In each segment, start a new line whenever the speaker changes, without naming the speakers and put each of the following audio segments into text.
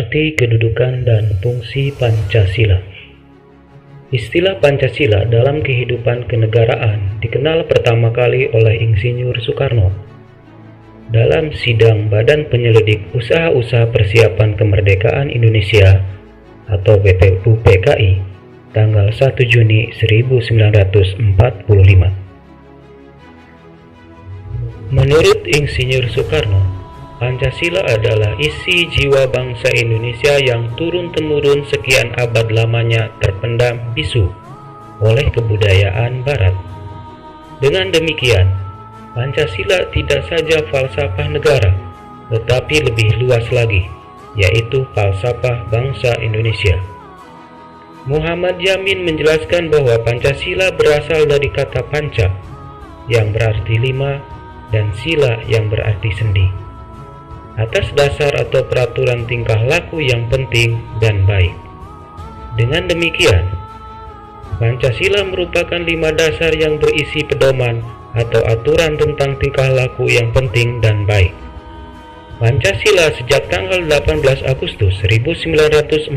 Arti kedudukan dan fungsi Pancasila. Istilah Pancasila dalam kehidupan kenegaraan dikenal pertama kali oleh Insinyur Soekarno dalam sidang Badan Penyelidik Usaha-Usaha Persiapan Kemerdekaan Indonesia atau BPUPKI tanggal 1 Juni 1945. Menurut Insinyur Soekarno, Pancasila adalah isi jiwa bangsa Indonesia yang turun-temurun sekian abad lamanya terpendam bisu oleh kebudayaan Barat. Dengan demikian, Pancasila tidak saja falsafah negara, tetapi lebih luas lagi, yaitu falsafah bangsa Indonesia. Muhammad Yamin menjelaskan bahwa Pancasila berasal dari kata panca, yang berarti lima, dan sila yang berarti sendi, atas dasar atau peraturan tingkah laku yang penting dan baik. Dengan demikian, Pancasila merupakan 5 dasar yang berisi pedoman atau aturan tentang tingkah laku yang penting dan baik. Pancasila sejak tanggal 18 Agustus 1945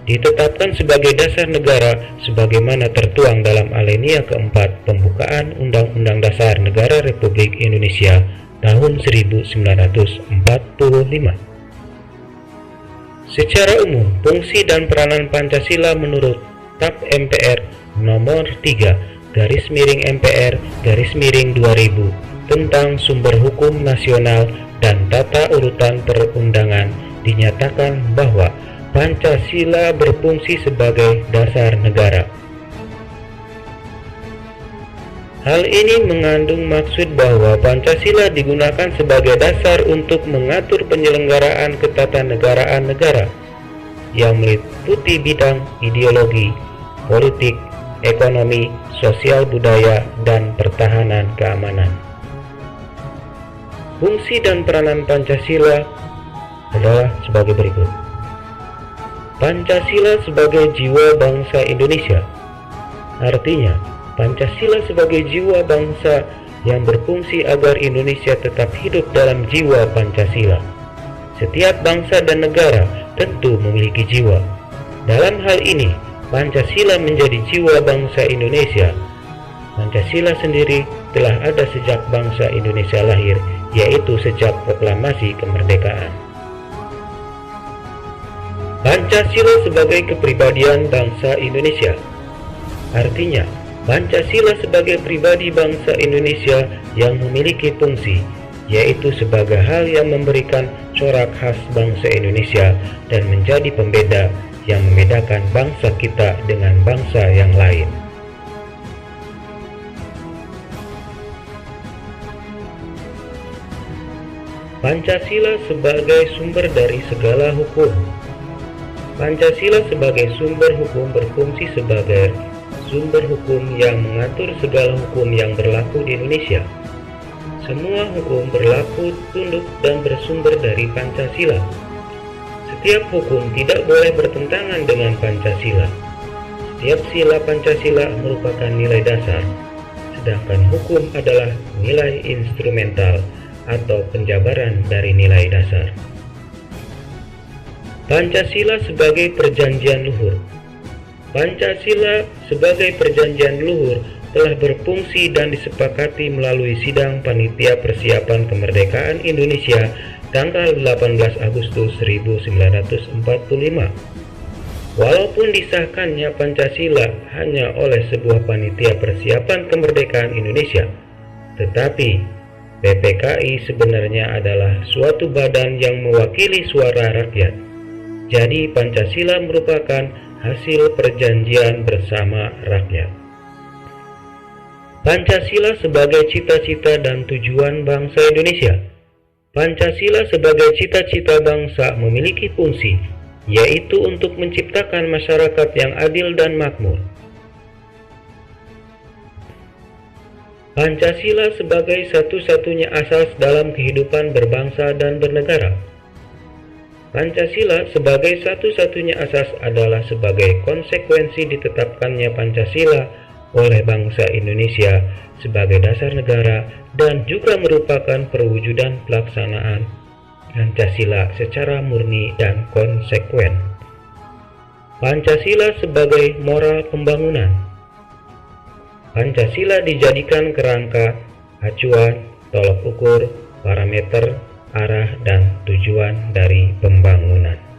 ditetapkan sebagai dasar negara sebagaimana tertuang dalam alinea keempat pembukaan Undang-Undang Dasar Negara Republik Indonesia tahun 1945. Secara umum, fungsi dan peranan Pancasila menurut TAP MPR nomor 3/MPR/2000 tentang sumber hukum nasional dan tata urutan perundangan dinyatakan bahwa Pancasila berfungsi sebagai dasar negara. Hal ini mengandung maksud bahwa Pancasila digunakan sebagai dasar untuk mengatur penyelenggaraan ketatanegaraan negara yang meliputi bidang ideologi, politik, ekonomi, sosial budaya, dan pertahanan keamanan. Fungsi dan peranan Pancasila adalah sebagai berikut. Pancasila sebagai jiwa bangsa Indonesia, artinya Pancasila sebagai jiwa bangsa yang berfungsi agar Indonesia tetap hidup dalam jiwa Pancasila. Setiap bangsa dan negara tentu memiliki jiwa. Dalam hal ini, Pancasila menjadi jiwa bangsa Indonesia. Pancasila sendiri telah ada sejak bangsa Indonesia lahir, yaitu sejak proklamasi kemerdekaan. Pancasila sebagai kepribadian bangsa Indonesia, artinya Pancasila sebagai pribadi bangsa Indonesia yang memiliki fungsi, yaitu sebagai hal yang memberikan corak khas bangsa Indonesia dan menjadi pembeda yang membedakan bangsa kita dengan bangsa yang lain. Pancasila sebagai sumber dari segala hukum. Pancasila sebagai sumber hukum berfungsi sebagai sumber hukum yang mengatur segala hukum yang berlaku di Indonesia. Semua hukum berlaku, tunduk, dan bersumber dari Pancasila. Setiap hukum tidak boleh bertentangan dengan Pancasila. Setiap sila Pancasila merupakan nilai dasar, sedangkan hukum adalah nilai instrumental atau penjabaran dari nilai dasar. Pancasila sebagai perjanjian luhur. Pancasila sebagai perjanjian luhur telah berfungsi dan disepakati melalui sidang Panitia Persiapan Kemerdekaan Indonesia tanggal 18 Agustus 1945. Walaupun disahkannya Pancasila hanya oleh sebuah Panitia Persiapan Kemerdekaan Indonesia, tetapi PPKI sebenarnya adalah suatu badan yang mewakili suara rakyat. Jadi Pancasila merupakan hasil perjanjian bersama rakyat. Pancasila sebagai cita-cita dan tujuan bangsa Indonesia. Pancasila sebagai cita-cita bangsa memiliki fungsi, yaitu untuk menciptakan masyarakat yang adil dan makmur. Pancasila sebagai satu-satunya asas dalam kehidupan berbangsa dan bernegara. Pancasila sebagai satu-satunya asas adalah sebagai konsekuensi ditetapkannya Pancasila oleh bangsa Indonesia sebagai dasar negara dan juga merupakan perwujudan pelaksanaan Pancasila secara murni dan konsekuen. Pancasila sebagai moral pembangunan. Pancasila dijadikan kerangka, acuan, tolok ukur, parameter, arah, dan tujuan dari pembangunan.